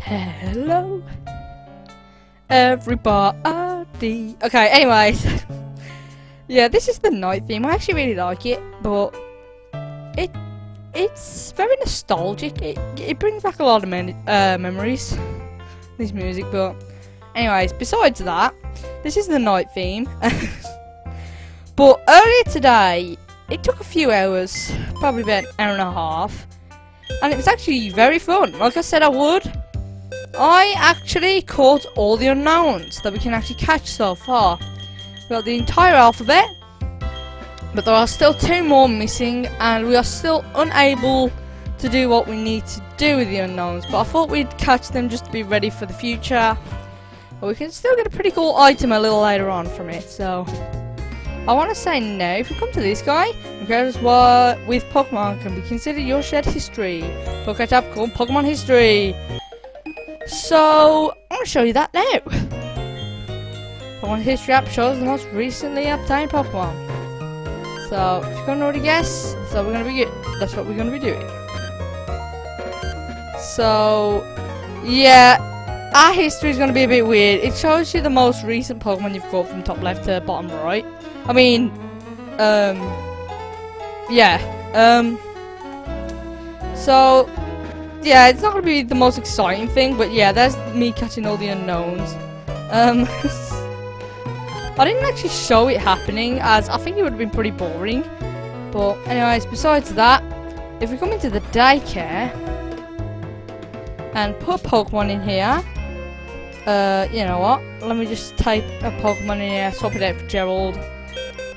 Hello, everybody. Okay, anyways. Yeah, this is the night theme. I actually really like it, but it's very nostalgic. It brings back a lot of memories, this music. But anyways, besides that, this is the night theme. But earlier today, it took a few hours, probably about an hour and a half, and it was actually very fun. Like I said I would. I actually caught all the unknowns that we can actually catch so far. We got the entire alphabet, but there are still 2 more missing, and we are still unable to do what we need to do with the unknowns. But I thought we'd catch them just to be ready for the future. But we can still get a pretty cool item a little later on from it. So I want to say now, if you come to this guy, because what with Pokemon can be considered your shared history. Poketap called Pokemon History. So I'm going to show you that now. Pokemon History app shows the most recently obtained Pokemon. So if you can't already guess, that's what we're going to be doing. So yeah, our history is going to be a bit weird. It shows you the most recent Pokemon you've got from top left to bottom right. I mean, yeah. So yeah, it's not going to be the most exciting thing, but yeah, there's me catching all the unknowns. I didn't actually show it happening, as I think it would have been pretty boring. But anyways, besides that, if we come into the daycare and put Pokemon in here, you know what? Let me just type a Pokemon in here, swap it out for Gerald,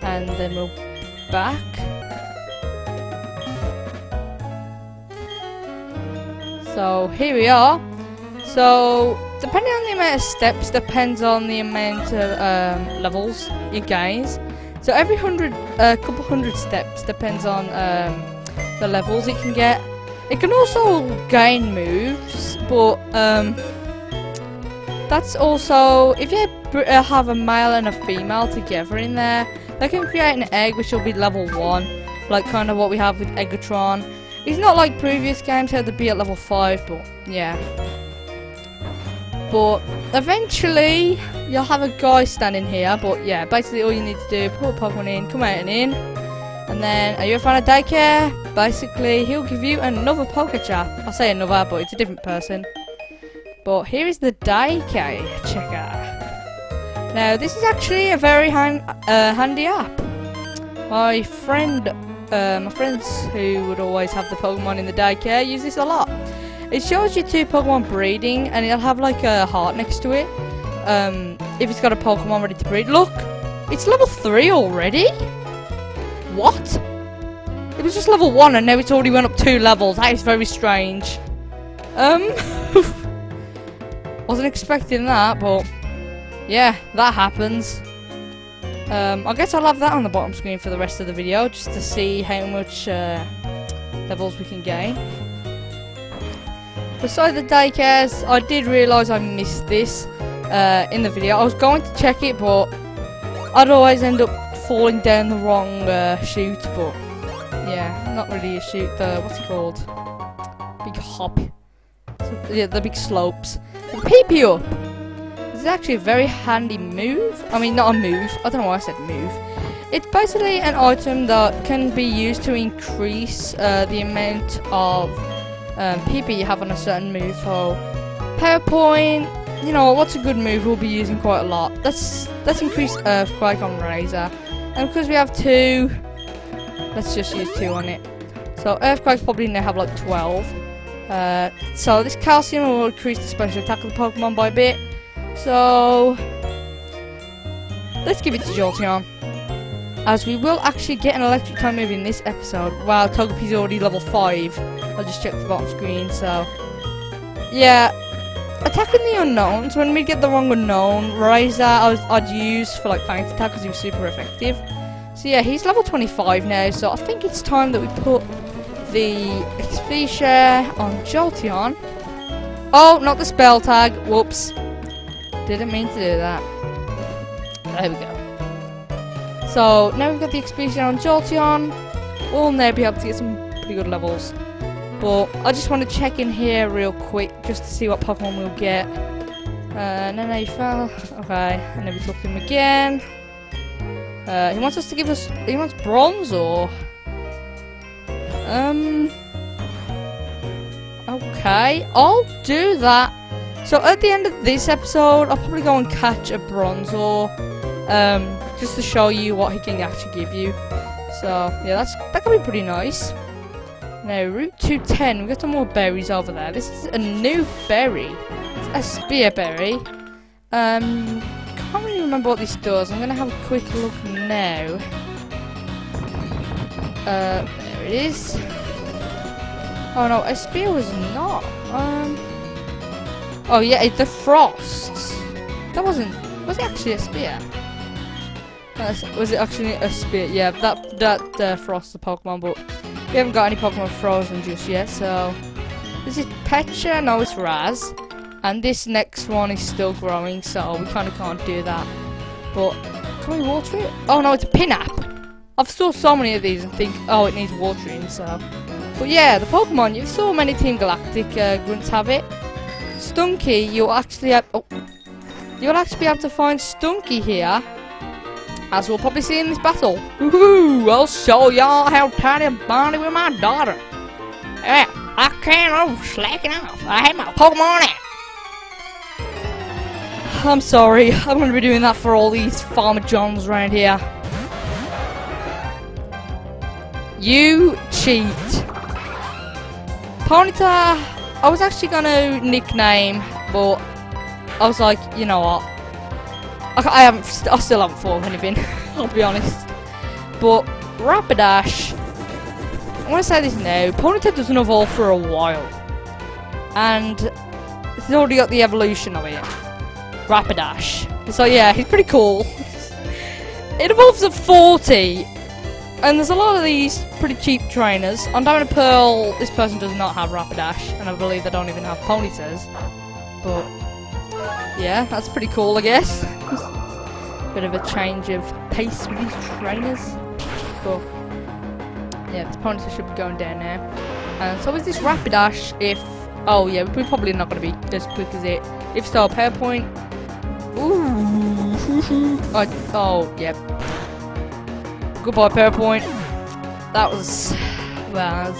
and then we'll be back. So here we are. So depending on the amount of steps depends on the amount of levels you gain. So every couple hundred steps depends on the levels it can get. It can also gain moves, but that's also if you have a male and a female together in there, they can create an egg which will be level 1, like kind of what we have with Eggatron. It's not like previous games how they'd be at level 5, but yeah. But eventually you'll have a guy standing here. But yeah, basically all you need to do, put a Pokemon in, come out and in, and then are you a fan of daycare? Basically he'll give you another Pokechap. I say another, but it's a different person. But here is the daycare checker. Now this is actually a very handy app. My friends who would always have the Pokemon in the daycare use this a lot. It shows you 2 Pokemon breeding, and it'll have like a heart next to it. If it's got a Pokemon ready to breed. Look, it's level 3 already. What? It was just level 1, and now it's already went up 2 levels. That is very strange. Wasn't expecting that, but yeah, that happens. I guess I'll have that on the bottom screen for the rest of the video, just to see how much levels we can gain. Besides the daycares, I did realise I missed this in the video. I was going to check it, but I'd always end up falling down the wrong chute. But yeah, not really a chute. What's it called? Big hop. So, yeah, the big slopes. The PP up. This is actually a very handy move. I mean, not a move. I don't know why I said move. It's basically an item that can be used to increase the amount of PP you have on a certain move. So PowerPoint, you know, what's a good move we'll be using quite a lot. Let's increase Earthquake on Razor. And because we have 2, let's just use 2 on it. So Earthquake probably now have like 12. So this Calcium will increase the special attack of the Pokemon by a bit. So let's give it to Jolteon, as we will actually get an electric type move in this episode. Wow, Togepi's already level 5. I'll just check the bottom screen. So yeah, attacking the unknowns. When we get the wrong unknown, Razor I'd use for like Fangs attack because he was super effective. So yeah, he's level 25 now. So I think it's time that we put the XP share on Jolteon. Oh, not the spell tag. Whoops. Didn't mean to do that. There we go. So now we've got the XP share on Jolteon. We'll now be able to get some pretty good levels. But I just want to check in here real quick just to see what Pokemon we'll get. No, he fell. Okay, and then we talk to him again. He wants us to give us. He wants Bronzor. Okay, I'll do that. So at the end of this episode, I'll probably go and catch a Bronzor, just to show you what he can actually give you. So yeah, that could be pretty nice. Now Route 210, we've got some more berries over there. This is a new berry. It's a spear berry. Can't really remember what this does. I'm gonna have a quick look now. There it is. Oh no, a spear was not. Oh yeah, it's the frost. That wasn't. Was it actually a spear? Was it actually a spear? Yeah, that frost the Pokemon, but we haven't got any Pokemon frozen just yet. So this is Pecha. No, it's Raz, and this next one is still growing, so we kind of can't do that. But can we water it? Oh no, it's a Pinap. I've saw so many of these and think, oh, it needs watering. So, but yeah, the Pokemon. You saw many Team Galactic grunts have it. Stunky, you'll actually be able to find Stunky here, as we'll probably see in this battle. Woohoo! I'll show y'all how tiny I'm bonding with my daughter. Yeah, I can't slacking off. I have my Pokemon out. I'm sorry, I'm gonna be doing that for all these Farmer Johns around here. You cheat. Ponyta, I was actually gonna nickname, but I was like, you know what? I still haven't thought of anything. I'll be honest. But Rapidash, I want to say this now. Ponyta doesn't evolve for a while, and it's already got the evolution of it. Rapidash. So yeah, he's pretty cool. It evolves at 40. And there's a lot of these pretty cheap trainers. On Diamond and Pearl, this person does not have Rapidash, and I believe they don't even have Ponytas. But yeah, that's pretty cool, I guess. Bit of a change of pace with these trainers. But yeah, this Ponyta should be going down now. And so is this Rapidash if... Oh yeah, we're probably not going to be as quick as it. If so, PowerPoint. Ooh. Oh, yep. Goodbye, PowerPoint. That was... Well,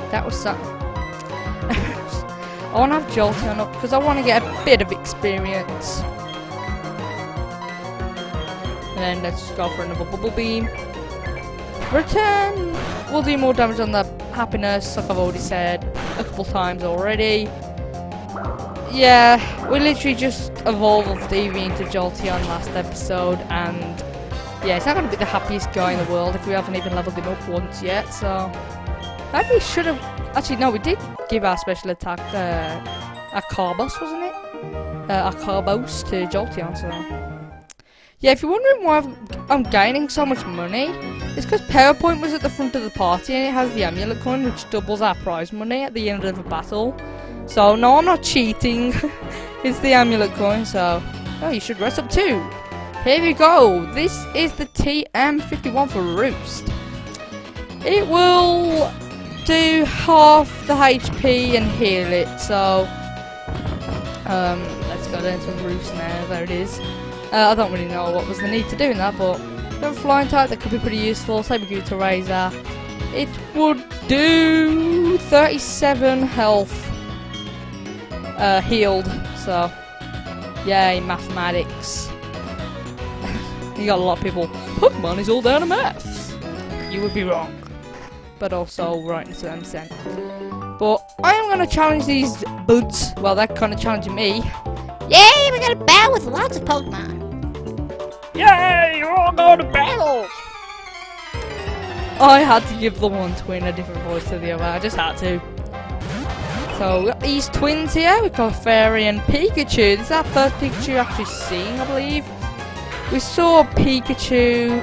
that was something. I want to have Jolteon up because I want to get a bit of experience. And then let's just go for another Bubble Beam. Return! We'll do more damage on the Happiness, like I've already said a couple times already. Yeah, we literally just evolved Eevee into Jolteon last episode, and yeah, it's not going to be the happiest guy in the world if we haven't even leveled him up once yet, so... Maybe we should have... Actually, no, we did give our special attack, a Carbos, wasn't it? A Carbos to Jolteon, so... Yeah, if you're wondering why I'm gaining so much money, it's because PowerPoint was at the front of the party and it has the amulet coin, which doubles our prize money at the end of a battle. So, no, I'm not cheating. It's the amulet coin, so... Oh, you should rest up too. Here we go. This is the TM51 for Roost. It will do half the HP and heal it, so... let's go down to Roost now. There it is. I don't really know what was the need to do in that, but... a flying type that could be pretty useful. Same with to Razor. It would do 37 health healed. So, yay, mathematics. You got a lot of people. Pokemon is all down to maths. You would be wrong, but also right in some sense. But I am gonna challenge these buds. Well, they're kind of challenging me. Yay! We got a battle with lots of Pokemon. Yay! You're all going to battle! I had to give the one twin a different voice to the other. I just had to. So we got these twins here. We've got Fairy and Pikachu. This is our first Pikachu actually seeing, I believe. We saw Pikachu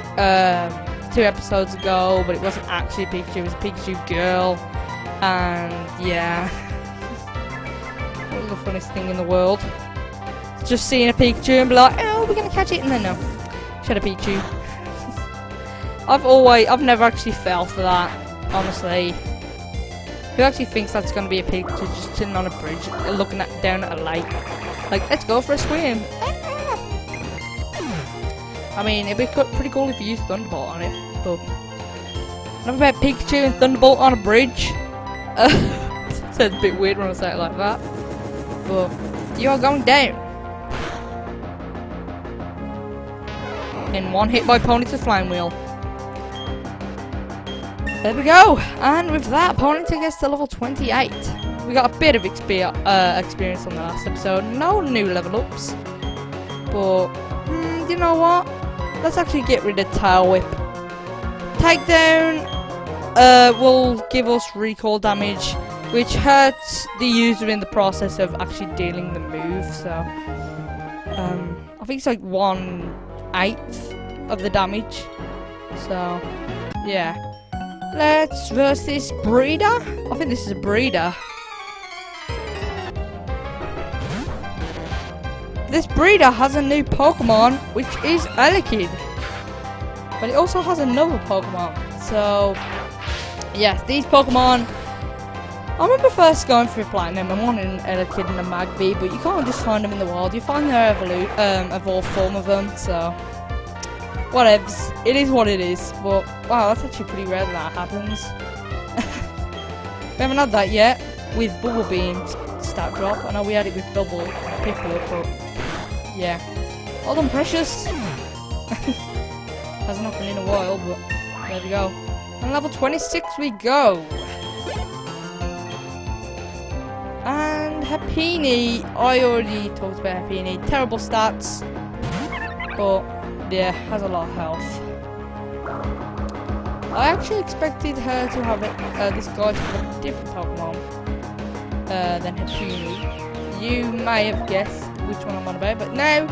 2 episodes ago, but it wasn't actually Pikachu. It was a Pikachu girl. And yeah, it was the funniest thing in the world. Just seeing a Pikachu and be like, oh, we're gonna catch it, and then no. Shut up, Pikachu. I've never actually fell for that, honestly. Who actually thinks that's going to be a Pikachu just sitting on a bridge, looking down at a lake? Like, let's go for a swim. I mean, it'd be pretty cool if you used Thunderbolt on it, but never met Pikachu and Thunderbolt on a bridge. Sounds a bit weird when I say it like that, but you are going down. In one hit by Ponyta Flame Wheel. There we go, and with that, Ponyta gets to level 28. We got a bit of experience on the last episode, no new level ups, but you know what? Let's actually get rid of Tail Whip. Takedown will give us recall damage, which hurts the user in the process of actually dealing the move. So, I think it's like 1/8 of the damage. So, yeah. Let's verse this breeder. I think this is a breeder. This breeder has a new Pokemon, which is Elekid. But it also has another Pokemon. So, yes, these Pokemon. I remember first going through Platinum and wanting an Elekid and a Magby, but you can't just find them in the wild. You find their evolved form of them. So, whatevs. It is what it is. But wow, that's actually pretty rare that happens. We haven't had that yet with Bubble Beam stat drop. I know we had it with Double Pickup, but yeah. Hold on, Precious. Hasn't happened in a while, but there we go. And level 26 we go. And Happiny, I already talked about Happiny. Terrible stats, but yeah, has a lot of health. I actually expected her to have this guy to have a different Pokemon than Happiny. You may have guessed which one I'm on about, but no.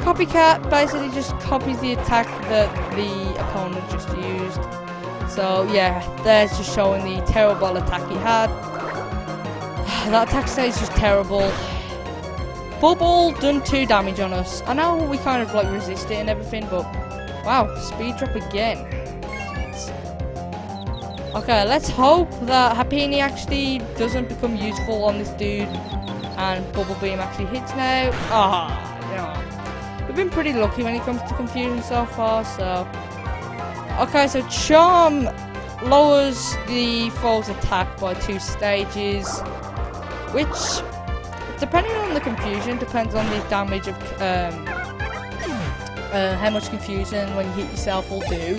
Copycat basically just copies the attack that the opponent just used. So yeah, there's just showing the terrible attack he had. That attack state is just terrible. Bubble done 2 damage on us. I know we kind of like resist it and everything, but wow, speed drop again. Okay, let's hope that Happiny actually doesn't become useful on this dude and Bubble Beam actually hits now. You know, we've been pretty lucky when it comes to confusion so far, so okay, so Charm lowers the foe's attack by 2 stages, which, depending on the confusion, depends on the damage of how much confusion when you hit yourself will do.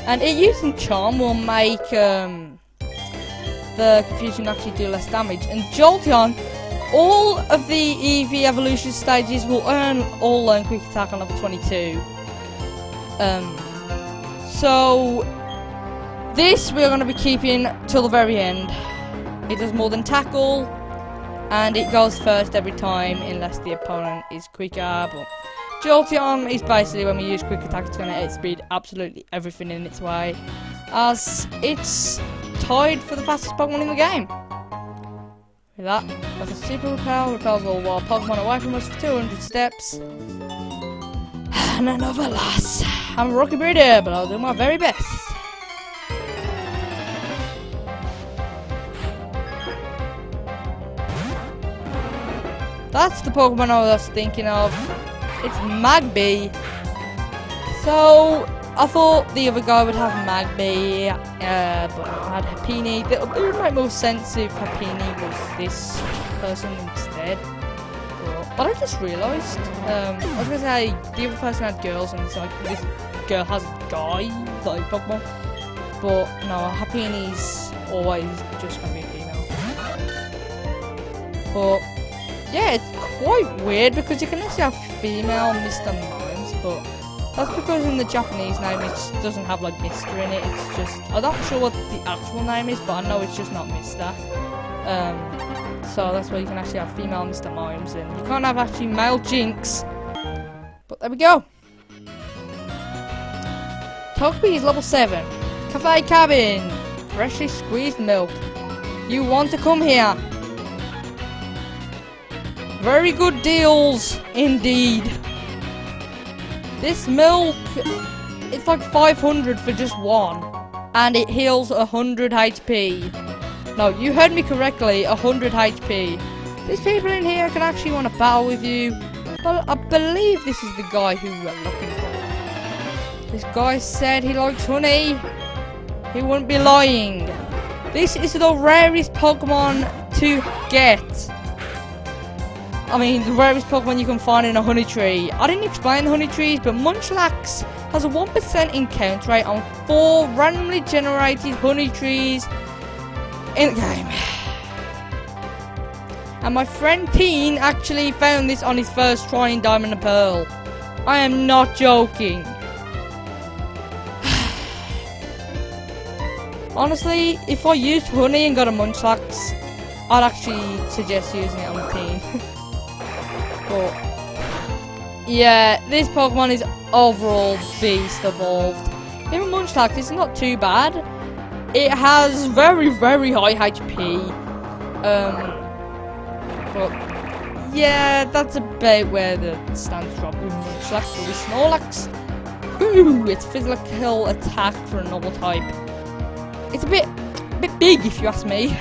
And it using Charm will make the confusion actually do less damage. And Jolteon, all of the EV evolution stages will all learn Quick Attack on level 22. So this we're going to be keeping till the very end. It does more than Tackle, and it goes first every time unless the opponent is quicker. But Jolteon is basically, when we use Quick Attack, it's going to outspeed absolutely everything in its way, as it's tied for the fastest Pokemon in the game. With that, that's a Super Repel, repels all wild Pokemon away from us for 200 steps. And another lass. I'm a rookie breeder, but I'll do my very best. That's the Pokemon I was thinking of. It's Magby. So I thought the other guy would have Magby, but I had Happiny. It would make more sense if Happiny was this person instead. But I just realised, I was gonna say the other person had girls, and it's like this girl has a guy like Pokemon. But no, Happiny's always just gonna be a female. But yeah, it's quite weird because you can actually have female Mr. Mimes, but that's because in the Japanese name it doesn't have like Mr. in it. It's just, I'm not sure what the actual name is, but I know it's just not Mr. So that's why you can actually have female Mr. Mimes, and you can't have actually male Jinx. But there we go. Togepi is level 7. Cafe Cabin. Freshly squeezed milk. You want to come here? Very good deals, indeed. This milk, it's like 500 for just one, and it heals 100 HP. No, you heard me correctly, 100 HP. These people in here can actually want to battle with you. Well, I believe this is the guy who we're looking for. This guy said he likes honey. He wouldn't be lying. This is the rarest Pokemon to get. I mean, the rarest Pokemon you can find in a honey tree. I didn't explain the honey trees, but Munchlax has a 1% encounter rate on 4 randomly generated honey trees in the game. And my friend Teen actually found this on his first try in Diamond and Pearl. I am not joking. Honestly, if I used honey and got a Munchlax, I'd actually suggest using it on the Teen. But yeah, this Pokemon is overall beast evolved. Even Munchlax is not too bad. It has very, very high HP. But yeah, that's about where the stands drop with Munchlax. With Snorlax, ooh, its physical attack for a normal type. It's a bit big if you ask me.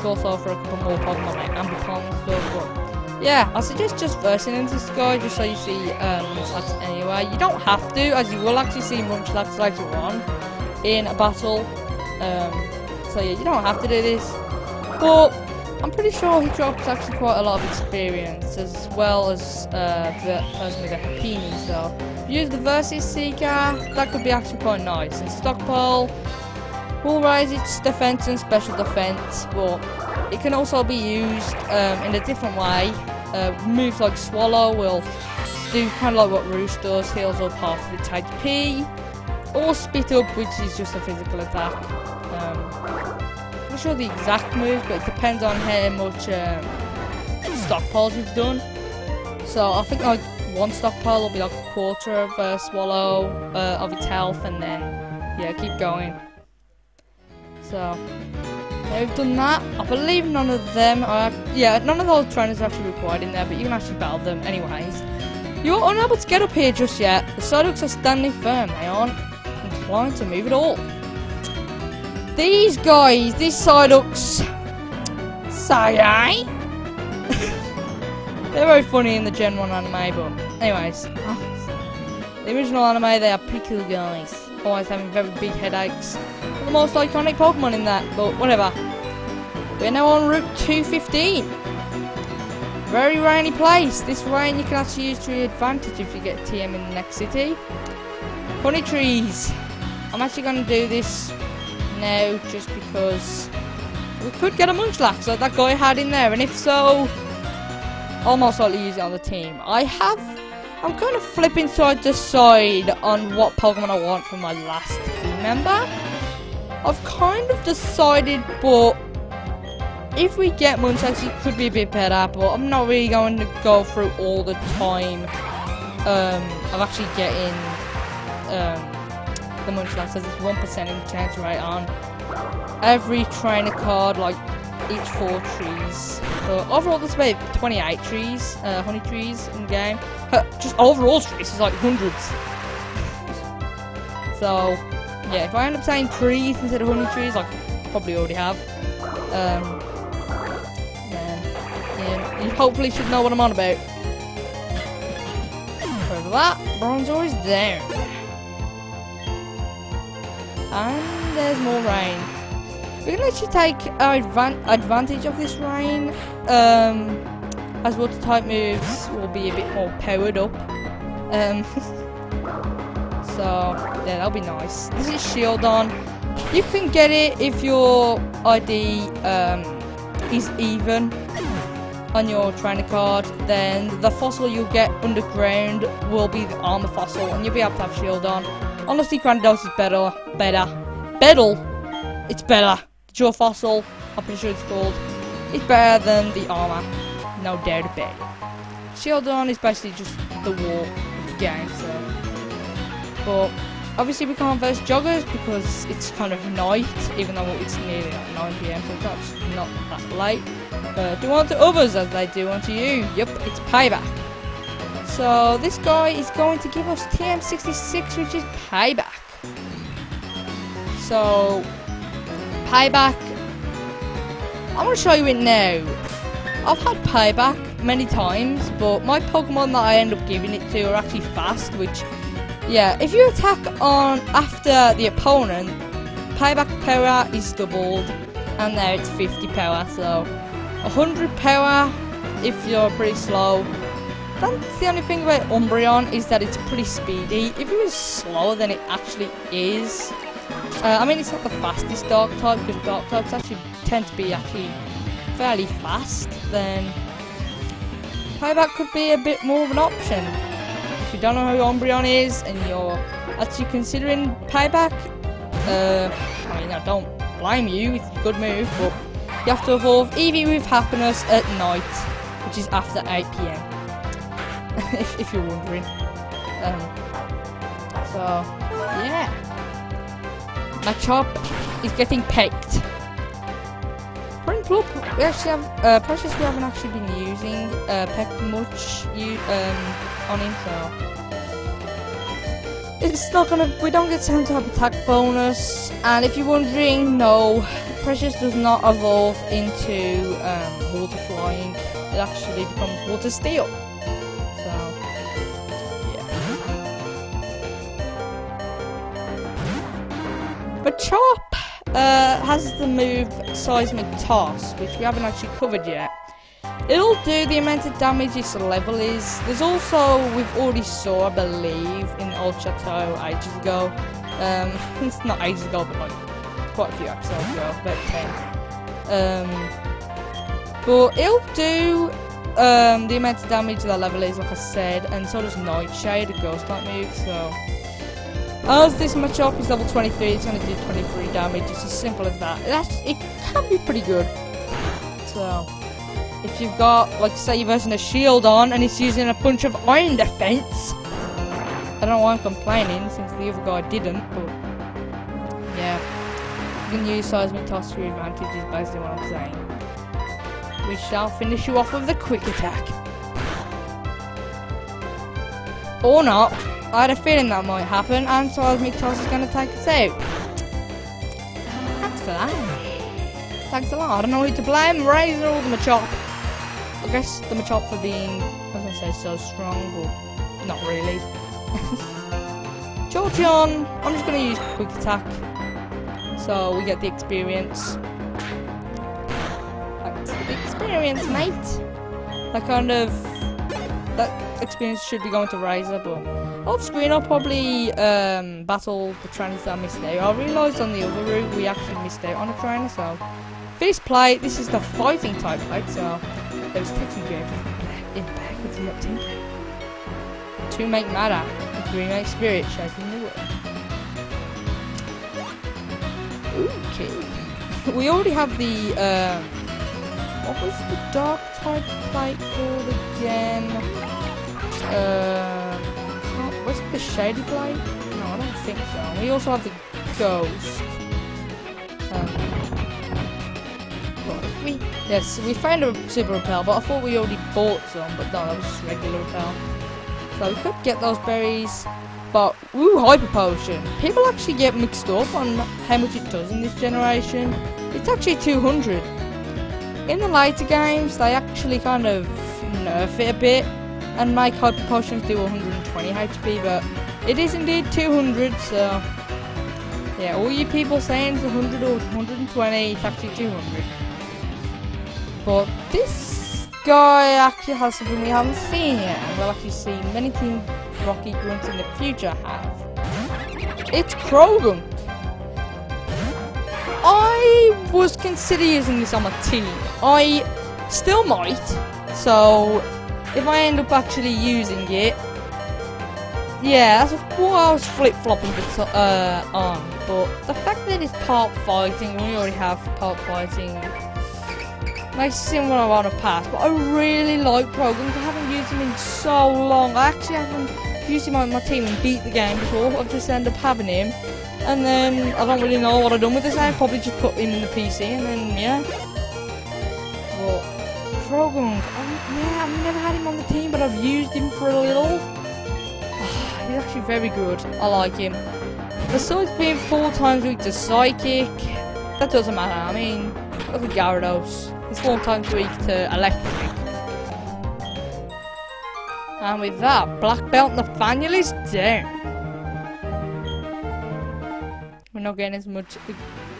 Also for a couple more Pokemon like Ambipom and stuff, but yeah, I suggest just versing into this guy just so you see Munchlax anyway. You don't have to, as you will actually see Munchlax later on in a battle. So yeah, you don't have to do this, but I'm pretty sure he drops actually quite a lot of experience as well as the person with a Happini. So if you use the Versus Seeker, that could be actually quite nice. And Stockpile will raise its defense and special defense, but it can also be used in a different way. Moves like Swallow will do kind of like what Roost does, heals up half of its HP, or Spit Up, which is just a physical attack. I'm not sure the exact moves, but it depends on how much stockpiles you've done. So I think like one stockpile will be like a quarter of Swallow of its health, and then yeah, keep going. So now we've done that. I believe none of them are, yeah, none of those trainers are actually required in there, but you can actually battle them anyways. You're unable to get up here just yet. The Psyducks are standing firm. They aren't inclined to move at all. These guys, these Psyducks, they're very funny in the Gen 1 anime, but anyways, the original anime, they are pretty cool guys. Always having very big headaches. The most iconic Pokemon in that, but whatever. We're now on Route 215. Very rainy place. This rain you can actually use to your advantage if you get TM in the next city. Honey trees. I'm actually going to do this now just because we could get a Munchlax like that guy had in there, and if so, I'll most likely use it on the team. I'm kind of flipping side to side on what Pokemon I want from my last team member. I've kind of decided, but if we get Munchlax, it could be a bit better, but I'm not really going to go through all the time of actually getting the Munchlax, as it's 1% encounter rate on every trainer card, like each 4 trees. So overall there's about 28 trees, honey trees in the game. Just overall trees is like hundreds. So yeah, if I end up saying trees instead of honey trees, like I probably already have, then yeah, you hopefully should know what I'm on about. For that, Bronzor is there. And there's more rain. We can actually take advantage of this rain, as water type moves will be a bit more powered up. So yeah, that'll be nice. This is Shieldon. You can get it if your ID is even on your trainer card. Then the fossil you'll get underground will be the armor fossil, and you'll be able to have Shieldon. Honestly, Granados is better. It's better. The Jaw Fossil, I'm pretty sure it's called. It's better than the armor. No doubt about it. Shieldon is basically just the war of the game, so. But obviously we can't verse joggers because it's kind of night, even though it's nearly like 9 PM, so it's not that late. But do unto others as they do unto you. Yep, it's payback. So this guy is going to give us TM66, which is payback. So Payback, I'm going to show you it now. I've had Payback many times, but my Pokemon that I end up giving it to are actually fast, which, yeah, if you attack on after the opponent, Payback power is doubled, and now it's 50 power, so 100 power if you're pretty slow. That's the only thing about Umbreon, is that it's pretty speedy. If it was slower than it actually is, I mean, it's not the fastest Dark type, because Dark types actually tend to be fairly fast. Then Payback could be a bit more of an option. If you don't know who Umbreon is and you're actually considering Payback, I mean, I don't blame you, it's a good move, but you have to evolve Eevee with Happiness at night, which is after 8 PM. if you're wondering. So, yeah. Machop is getting pecked. Friend Club, we actually have, Precious we haven't actually been using peck much on him, so it's not gonna, we don't get sent to have attack bonus, and if you're wondering, no, Precious does not evolve into water flying, it actually becomes water steel. Machop has the move Seismic Toss, which we haven't actually covered yet. It'll do the amount of damage its level is. There's also, we've already saw, I believe, in Old Chateau ages ago. It's not ages ago, but like quite a few episodes ago, about 10. But it'll do the amount of damage that level is, like I said, and so does Nightshade, a ghost type move, so. As this Machop is level 23, it's going to do 23 damage. It's as simple as that. It can be pretty good. So, if you've got, like, say you're using a shield on and it's using a bunch of iron defense, I don't know why I'm complaining since the other guy didn't, but yeah, you can use Seismic Toss to your advantage is basically what I'm saying. We shall finish you off with the quick attack. Or not. I had a feeling that might happen, and Seismic Toss is going to take us out. Thanks for that. Thanks a lot. I don't know who to blame, Razor or the Machop. I guess the Machop for being, I was going to say, so strong, but not really. Jolteon, I'm just going to use Quick Attack, so we get the experience. That's the experience, mate. That experience should be going to Razor, but off screen I'll probably battle the trainers that I missed out. I realised on the other route we actually missed out on a trainer, so for this play, this is the fighting type play, so there's technically in backwards in that team. To make matter, the Green Knight Spirit shaping the world. Okay. We already have the what was the dark type plate called again? Was it the shady blade? No, I don't think so. We also have the ghost. Yes, we found a super repel, but I thought we already bought some, but no, that was just regular repel. So we could get those berries, but ooh, hyper potion. People actually get mixed up on how much it does in this generation. It's actually 200. In the later games, they actually kind of nerf it a bit and make hyper potions do 120 HP, but it is indeed 200, so yeah, all you people saying it's 100 or 120, it's actually 200. But this guy actually has something we haven't seen yet, and we'll actually see many Team Rocky Grunts in the future have. It's Croagunk. I was considering using this on my team. I still might, so if I end up actually using it, yeah, that's what I was flip-flopping on. But the fact that it's part fighting, we already have part fighting, makes it seem what I want to pass. But I really like Croagunk. I haven't used him in so long. I actually haven't used him on my team and beat the game before. I've just ended up having him, and then I don't really know what I've done with this. I probably just put him in the PC, and then yeah. But Croagunk, yeah, I've never had him on the team, but I've used him for a little. He's actually very good. I like him. Besides being 4 times weak to Psychic, that doesn't matter. I mean, look at Gyarados. It's 1 times weak to electric. And with that, Black Belt Nathaniel is down. We're not getting as much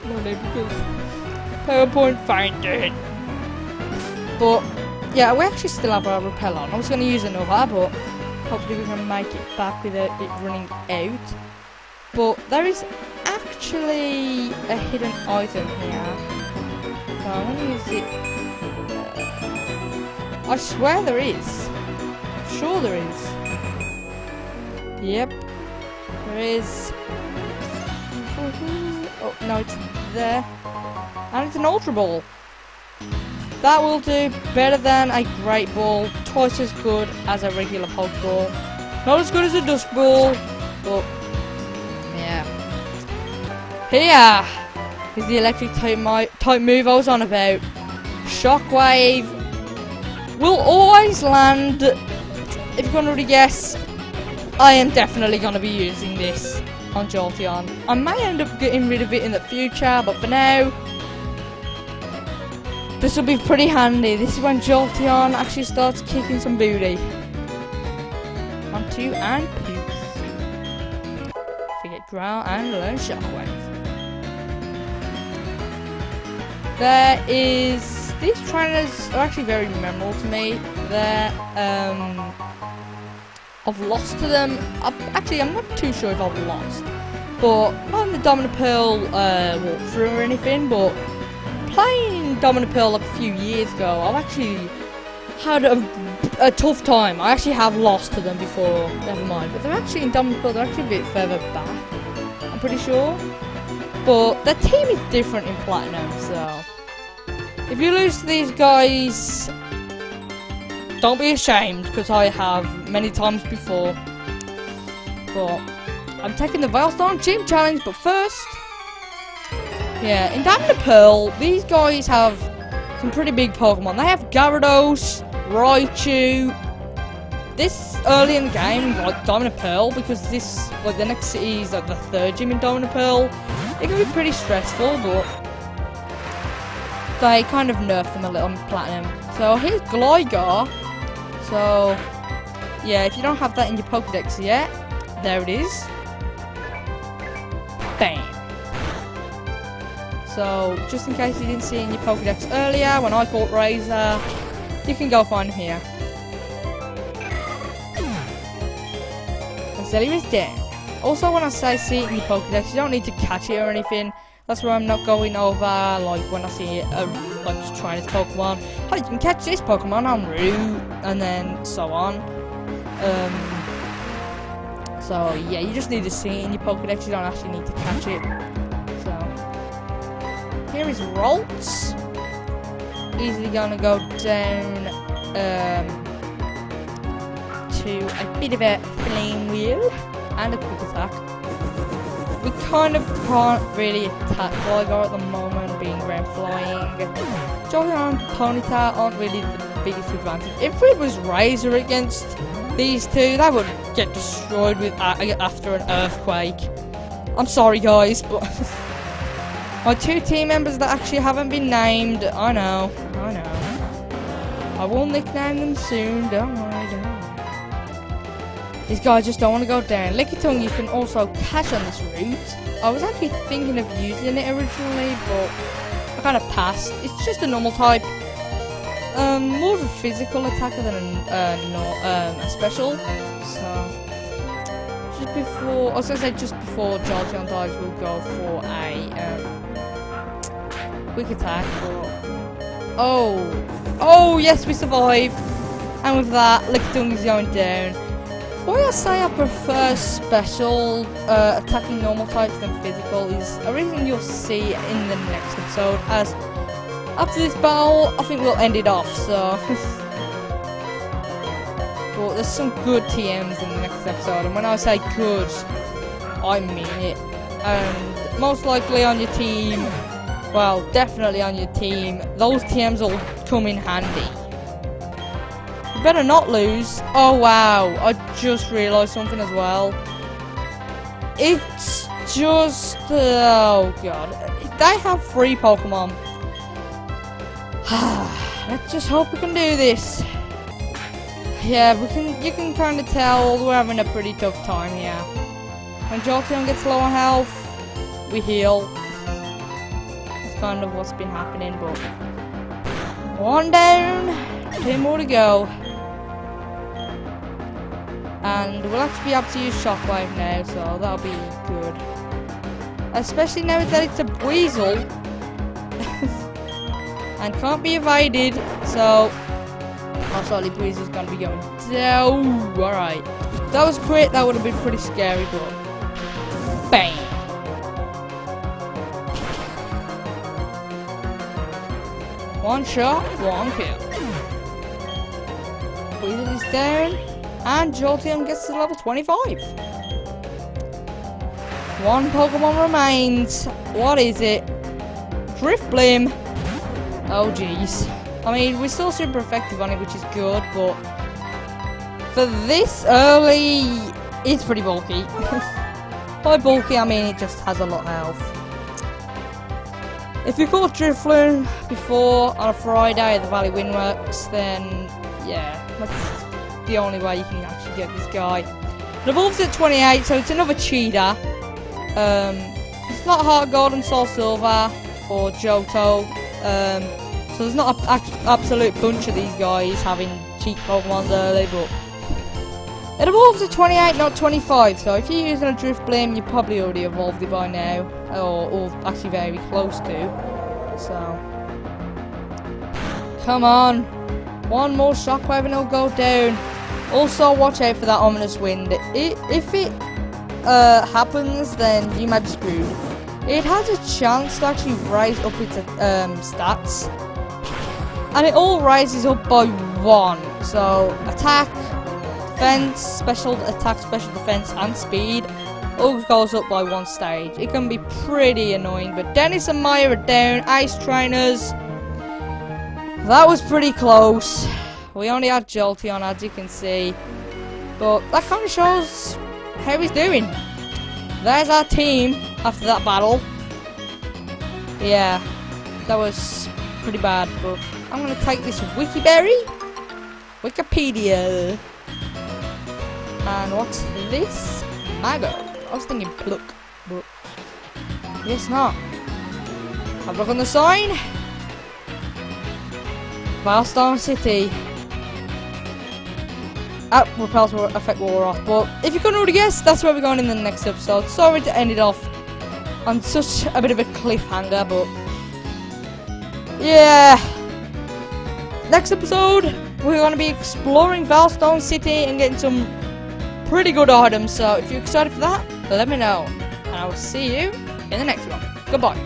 money because PowerPoint fainted. But yeah, we actually still have our Repellon. I was going to use another, but hopefully we can make it back without it running out. But there is actually a hidden item here. So I'm going to use it. I swear there is. Sure there is. Yep. There is. Oh, no, it's there. And it's an Ultra Ball. That will do better than a Great Ball. Twice as good as a regular Pokeball. Not as good as a Dusk Ball, but yeah. Here is the electric type move I was on about. Shockwave will always land. If you can't already guess, I am definitely going to be using this on Jolteon. I may end up getting rid of it in the future, but for now, this will be pretty handy. This is when Jolteon actually starts kicking some booty. 1, 2, and poof. Forget Growl and learn Shockwave. There is... These trainers are actually very memorable to me. I've lost to them. Actually, I'm not too sure if I've lost. But not in the Dominant Pearl walkthrough or anything, but playing Dominant Pearl like a few years ago, I've actually had a tough time. I actually have lost to them before, never mind. But they're actually in Dominant Pearl, they're actually a bit further back, I'm pretty sure. But their team is different in Platinum, so if you lose to these guys, don't be ashamed, because I have many times before. But I'm taking the Veilstone Gym Challenge, but first, yeah, in Diamond and Pearl, these guys have some pretty big Pokemon. They have Gyarados, Raichu. This early in the game, like Diamond and Pearl, because this, like the next city is like the 3rd gym in Diamond and Pearl. It can be pretty stressful, but they kind of nerf them a little in Platinum. So here's Gligar. So yeah, if you don't have that in your Pokedex yet, there it is. Bam. So just in case you didn't see it in your Pokedex earlier, when I caught Razor, you can go find him here. Roselia is dead. Also, when I say see it in your Pokedex, you don't need to catch it or anything. That's why I'm not going over, like, when I see it, like, just trying this Pokemon. Oh, you can catch this Pokemon on route, and then so on. So, yeah, you just need to see it in your Pokedex. You don't actually need to catch it. So, here is Ralts. Easily gonna go down, to a bit of a Flame Wheel and a Quick Attack. We kind of can't really attack Gligar at the moment, being ground flying. Jolteon and Ponyta aren't really the biggest advantage. If it was Razor against these two, they would get destroyed with after an earthquake. I'm sorry guys, but my 2 team members that actually haven't been named, I know. I will nickname them soon, don't worry. These guys just don't want to go down. Lickitung you can also catch on this route. I was actually thinking of using it originally, but I kind of passed. It's just a normal type. More of a physical attacker than a special. So, just before, I was going to say just before Jolteon dies, we'll go for a quick attack. But, oh yes, we survived. And with that, Lickitung is going down. Why I say I prefer special attacking normal types than physical is a reason you'll see in the next episode, as after this battle I think we'll end it off, so but there's some good TMs in the next episode, and when I say good, I mean it. And most likely on your team, well, definitely on your team, those TMs will come in handy. Better not lose. Oh wow, I just realised something as well. It's just, oh god, they have 3 Pokemon. Let's just hope we can do this. Yeah, you can kind of tell we're having a pretty tough time here. When Jolteon gets low on health, we heal. That's kind of what's been happening, but 1 down, 2 more to go. And we'll actually be able to use Shockwave now, so that'll be good. Especially now that it's a Weasel. And can't be evaded, so most likely Weasel's gonna be going down. Alright. That was great, that would have been pretty scary, but bang. One shot, 1 kill. Weasel is down. And Jolteon gets to level 25. 1 Pokemon remains. What is it? Drifblim. Oh jeez. I mean, we're still super effective on it, which is good, but for this early, it's pretty bulky. By bulky, I mean it just has a lot of health. If you caught Drifloon before on a Friday at the Valley Windworks, then yeah, that's the only way you can actually get this guy. It evolves at 28, so it's another cheater. It's not Heart Gold and Soul Silver or Johto, so there's not an absolute bunch of these guys having cheat Pokemon early, but it evolves at 28, not 25, so if you're using a Drifblim, you probably already evolved it by now, or actually very close to, so come on. 1 more Shockwave and it'll go down. Also, watch out for that ominous wind. If it happens, then you might be screwed. It has a chance to actually rise up its stats, and it all rises up by 1. So attack, defense, special attack, special defense, and speed all goes up by 1 stage. It can be pretty annoying. But Dennis and Maya are down. Ice Trainers. That was pretty close. We only had Jolteon, as you can see. But that kind of shows how he's doing. There's our team after that battle. Yeah, that was pretty bad. But I'm going to take this Wikipedia. And what's this? Mago. I was thinking Pluck, but it's not. Have a look on the sign. Veilstone City. Repels will affect Walroth, but if you couldn't already guess, that's where we're going in the next episode. Sorry to end it off on such a bit of a cliffhanger, but yeah. Next episode, we're going to be exploring Veilstone City and getting some pretty good items, so if you're excited for that, let me know. And I will see you in the next one. Goodbye.